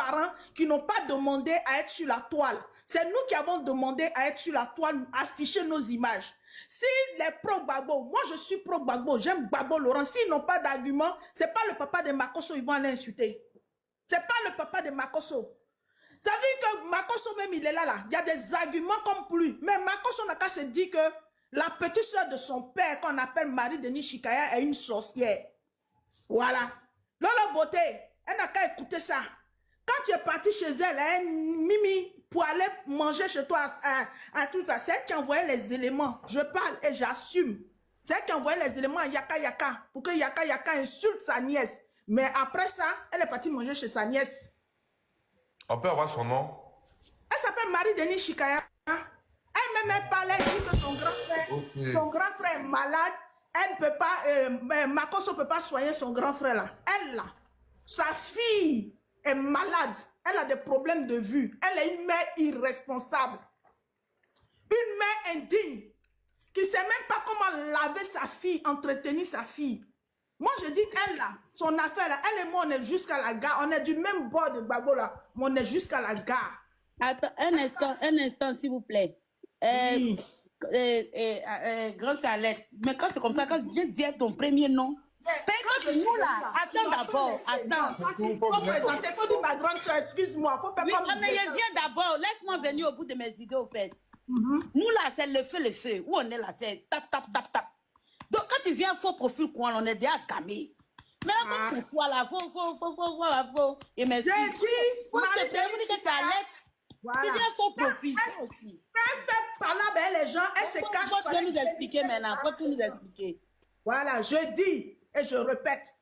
parents qui n'ont pas demandé à être sur la toile. C'est nous qui avons demandé à être sur la toile, afficher nos images. Si les pro-Gbagbo, moi je suis pro-Gbagbo, j'aime Gbagbo Laurent, s'ils n'ont pas d'argument, c'est pas le papa de Makosso, ils vont aller insulter. C'est pas le papa de Makosso. Ça veut dire que Makosso même il est là, il y a des arguments comme lui. Mais Makosso n'a qu'à se dire que la petite soeur de son père, qu'on appelle Marie-Denis Chikaya, est une sorcière. Voilà. Lolo Beauté, elle n'a qu'à écouter ça. Quand tu es parti chez elle, hein, Mimi, pour aller manger chez toi, un truc là, c'est elle qui envoyait les éléments. Je parle et j'assume. C'est elle qui envoyait les éléments à Yaka Yaka, pour que Yaka Yaka insulte sa nièce. Mais après ça, elle est partie manger chez sa nièce. On peut avoir son nom? Elle s'appelle Marie-Denis Chikaya. Elle-même, elle parlait, elle dit que son grand frère est malade. Elle ne peut pas, Makosso ne peut pas soigner son grand frère là. Elle là, sa fille est malade. Elle a des problèmes de vue. Elle est une mère irresponsable. Une mère indigne. Qui ne sait même pas comment laver sa fille, entretenir sa fille. Moi, je dis qu'elle là, son affaire là, elle et moi, on est jusqu'à la gare. On est du même bord de Gbagbo là, mais on est jusqu'à la gare. Attends, un instant, s'il vous plaît. Oui. Grand Salette. Mais quand c'est comme ça, quand je dis ton premier nom, quand nous là, attends d'abord, attends. Faut présenter, faut dire ma grande soeur, excuse-moi. Faut faire Oui, comme mais je viens d'abord, laisse-moi venir au bout de mes idées au fait. Nous là, c'est le feu. Où on est là, c'est tap, tap, tap, tap. Donc quand tu viens faux profil, quoi, on est déjà gamé. Maintenant, comme c'est toi là, faut. Et merci. J'ai dit, vous dites que ça allait. voilà. Tu viens faux profil. Elle fait parler avec les gens, elle se cache. Faut nous expliquer maintenant, faut tout nous expliquer. Voilà, je dis et je répète,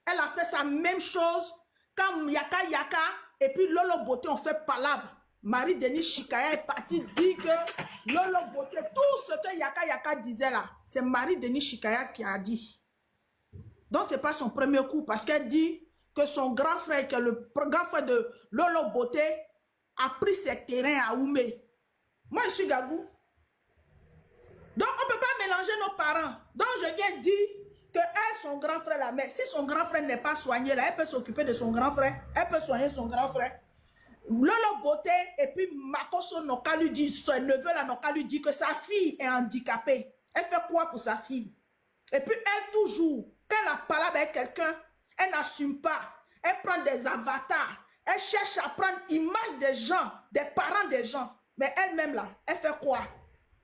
elle a fait sa même chose quand Yaka Yaka et puis Lolo Beauté ont fait palabre. Marie-Denis Chikaya est partie dire que Lolo Beauté, tout ce que Yaka Yaka disait là, c'est Marie-Denis Chikaya qui a dit. Donc, ce n'est pas son premier coup parce qu'elle dit que son grand frère, que le grand frère de Lolo Beauté, a pris ses terrains à Oumé. Moi, je suis Gabou. Donc, on ne peut pas mélanger nos parents. Donc, je viens dire que elle, son grand frère, là, mais si son grand frère n'est pas soigné, là, elle peut s'occuper de son grand frère. Elle peut soigner son grand frère. Lolo Beauté et puis Makosso Noka lui dit, son neveu là, Noka lui dit que sa fille est handicapée. Elle fait quoi pour sa fille? Et puis elle toujours, quand elle a parlé avec quelqu'un, elle n'assume pas. Elle prend des avatars. Elle cherche à prendre l'image des gens, des parents des gens. Mais elle-même là, elle fait quoi?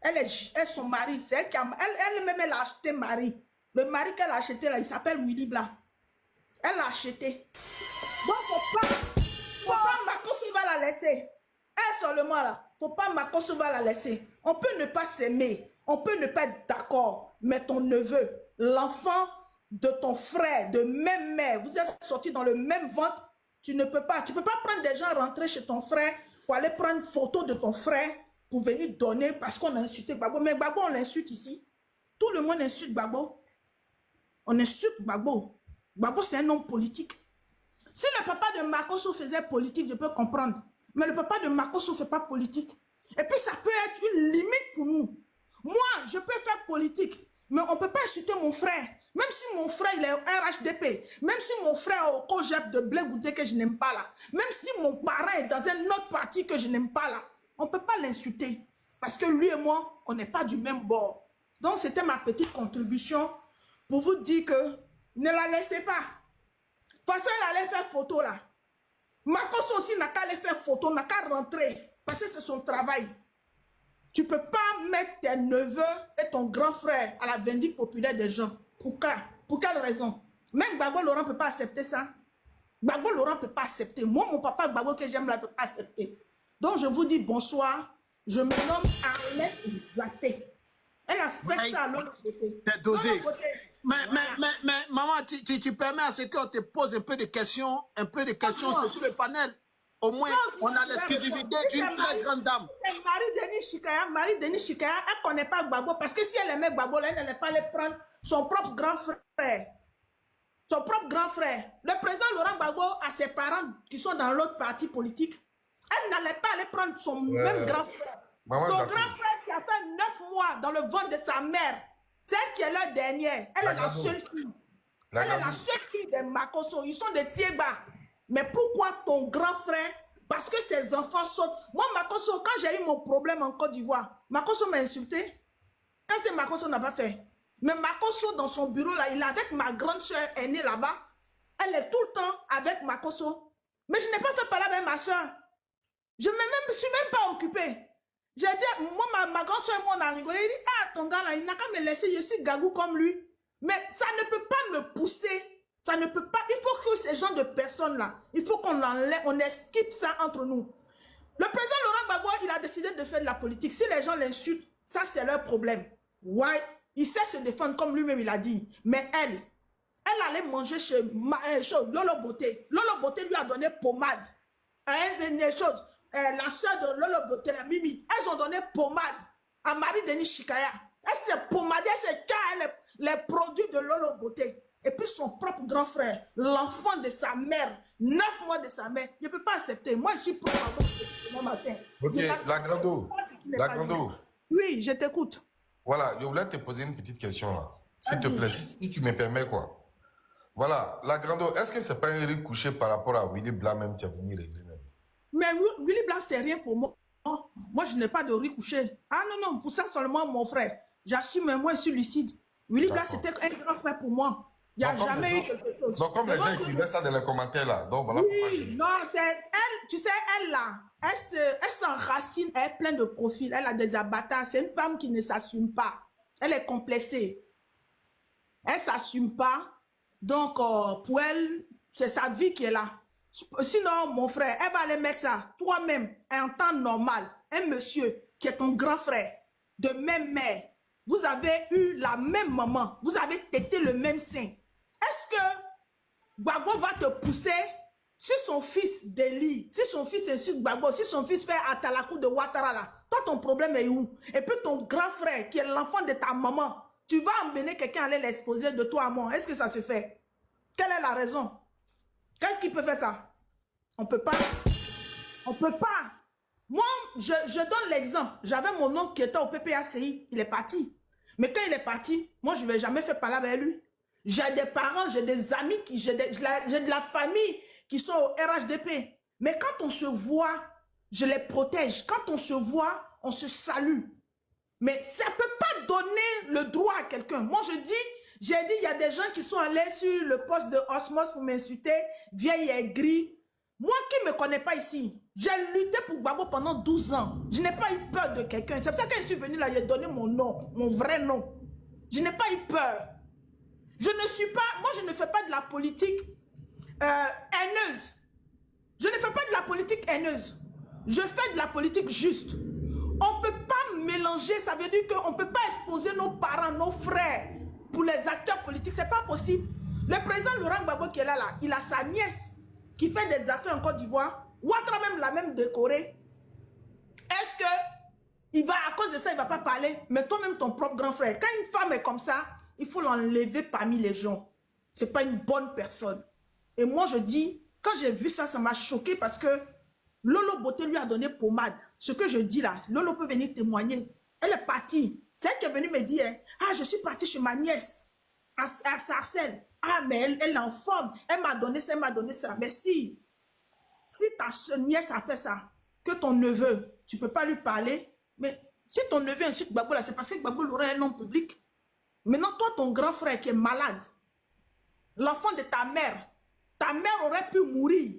Elle son mari, c'est elle qui a... Elle-même, elle a acheté mari. Le mari qu'elle a acheté là, il s'appelle Willy Blanc. Elle l'a acheté. Donc, faut pas Makosso va la laisser. Elle seulement là, faut pas Makosso va la laisser. On peut ne pas s'aimer, on peut ne pas être d'accord, mais ton neveu, l'enfant de ton frère, de même mère, vous êtes sortis dans le même ventre, tu ne peux pas. Tu peux pas prendre des gens rentrer chez ton frère pour aller prendre photo de ton frère pour venir donner parce qu'on a insulté Gbagbo. Mais Gbagbo, on l'insulte ici. Tout le monde insulte Gbagbo. On insulte Gbagbo. Gbagbo, c'est un homme politique. Si le papa de Makosso faisait politique, je peux comprendre. Mais le papa de Makosso ne fait pas politique. Et puis, ça peut être une limite pour nous. Moi, je peux faire politique, mais on ne peut pas insulter mon frère. Même si mon frère il est au RHDP, même si mon frère est au Cogep de Blé Goudé que je n'aime pas là, même si mon parent est dans un autre parti que je n'aime pas là, on ne peut pas l'insulter. Parce que lui et moi, on n'est pas du même bord. Donc, c'était ma petite contribution pour vous dire que ne la laissez pas. De toute façon, elle allait faire photo là. Makosso aussi n'a qu'à aller faire photo, n'a qu'à rentrer. Parce que c'est son travail. Tu ne peux pas mettre tes neveux et ton grand frère à la vindicte populaire des gens. Pourquoi? Pour quelle raison? Même Gbagbo Laurent ne peut pas accepter ça. Gbagbo Laurent ne peut pas accepter. Moi, mon papa Gbagbo que j'aime là ne peut pas accepter. Donc, je vous dis bonsoir. Je me nomme Arlette Zaté. Elle a fait ça à l'autre côté. T'es dosé. Mais maman, tu permets à ce qu'on te pose un peu de questions sur le panel. Au moins, on a l'exclusivité d'une très grande dame. Marie-Denis Chikaya, elle ne connaît pas Gbagbo parce que si elle aimait Gbagbo, elle n'allait pas aller prendre son propre grand frère. Son propre grand frère. Le président Laurent Gbagbo a ses parents qui sont dans l'autre parti politique. Elle n'allait pas aller prendre son même grand frère. Son grand frère qui a fait 9 mois dans le ventre de sa mère. Celle qui est la dernière. Elle est la seule fille. Elle est la seule fille de Makosso. Ils sont des Tiéba. Mais pourquoi ton grand frère, parce que ses enfants sautent. Moi, Makosso, quand j'ai eu mon problème en Côte d'Ivoire, Makosso m'a insulté. Quand c'est Makosso n'a pas fait. Mais Makosso, dans son bureau, là, il est avec ma grande soeur aînée là-bas. Elle est tout le temps avec Makosso. Mais je n'ai pas fait parler avec ma soeur. Je ne me suis même pas occupée. J'ai dit, moi, ma grande soeur et moi, on a rigolé. Il dit, ah, ton gars là, il n'a qu'à me laisser, je suis gagou comme lui. Mais ça ne peut pas me pousser. Ça ne peut pas. Il faut que ces gens de personnes-là, il faut qu'on enlève, on esquive ça entre nous. Le président Laurent Gbagbo, il a décidé de faire de la politique. Si les gens l'insultent, ça, c'est leur problème. Ouais, il sait se défendre comme lui-même, il a dit. Mais elle allait manger chez Lolo Beauté. Lolo Beauté lui a donné pommade. Une chose. La soeur de Lolo Beauté, la Mimi, elles ont donné pommade à Marie-Denis Chikaya. Elle s'est pommadée, elle s'est cassée les produits de Lolo Beauté. Et puis son propre grand frère, l'enfant de sa mère, 9 mois de sa mère, je ne peux pas accepter. Moi, je suis pro matin. Ok, la grando. Oui, je t'écoute. Voilà, je voulais te poser une petite question là. S'il te plaît, si tu me permets quoi. Voilà, la grando, est-ce que c'est pas un riz couché par rapport à Willy Blanc même qui a venu régler même? Mais Willy Blanc, c'est rien pour moi. Moi, je n'ai pas de riz couché. Ah non, non, pour ça seulement, mon frère. J'assume, moi, je suis lucide. Willy Blanc, c'était un grand frère pour moi. Il n'y a jamais eu quelque chose. Donc, comme les gens écrivaient ça dans les commentaires là, donc voilà pourquoi. Oui, non, c'est elle, tu sais, elle là, elle s'enracine, elle est pleine de profils, elle a des abattages. C'est une femme qui ne s'assume pas. Elle est complexée. Elle ne s'assume pas. Donc, pour elle, c'est sa vie qui est là. Sinon, mon frère, elle va aller mettre ça toi-même, en temps normal. Un monsieur qui est ton grand frère, de même mère, vous avez eu la même maman, vous avez tété le même sein. Est-ce que Gbagbo va te pousser si son fils délie, si son fils insulte Gbagbo, si son fils fait Atalakou de Ouattara là, toi ton problème est où? Et puis ton grand frère qui est l'enfant de ta maman, tu vas emmener quelqu'un aller l'exposer de toi à moi. Est-ce que ça se fait? Quelle est la raison? Qu'est-ce qui peut faire ça? On ne peut pas. On ne peut pas. Moi, je donne l'exemple. J'avais mon oncle qui était au PPACI. Il est parti. Mais quand il est parti, moi, je ne vais jamais faire parler avec lui. J'ai des parents, j'ai des amis, j'ai de la famille qui sont au RHDP. Mais quand on se voit, je les protège. Quand on se voit, on se salue. Mais ça ne peut pas donner le droit à quelqu'un. Moi, j'ai dit, il y a des gens qui sont allés sur le poste de Osmos pour m'insulter, vieille aigrie. Moi qui ne me connais pas ici, j'ai lutté pour Gbagbo pendant 12 ans. Je n'ai pas eu peur de quelqu'un. C'est pour ça que quand je suis venu là, j'ai donné mon nom, mon vrai nom. Je n'ai pas eu peur. Je ne suis pas, moi je ne fais pas de la politique haineuse. Je ne fais pas de la politique haineuse. Je fais de la politique juste. On ne peut pas mélanger, ça veut dire qu'on ne peut pas exposer nos parents, nos frères pour les acteurs politiques. Ce n'est pas possible. Le président Laurent Gbagbo qui est là, il a sa nièce qui fait des affaires en Côte d'Ivoire. Ouattara même l'a même décoré. Est-ce que il va, à cause de ça, il ne va pas parler? Mais toi-même, ton propre grand frère, quand une femme est comme ça, il faut l'enlever parmi les gens. Ce n'est pas une bonne personne. Et moi, je dis, quand j'ai vu ça, ça m'a choqué parce que Lolo Beauté lui a donné pommade. Ce que je dis là, Lolo peut venir témoigner. Elle est partie. C'est elle qui est venue me dire, ah, je suis partie chez ma nièce, à Sarcelles. Ah, mais elle est en forme. Elle m'a donné ça, elle m'a donné ça. Mais si ta nièce a fait ça, que ton neveu, tu ne peux pas lui parler, mais si ton neveu insulte Gbagbo là, c'est parce que Gbagbo aurait un nom public. Maintenant, toi, ton grand frère qui est malade, l'enfant de ta mère aurait pu mourir.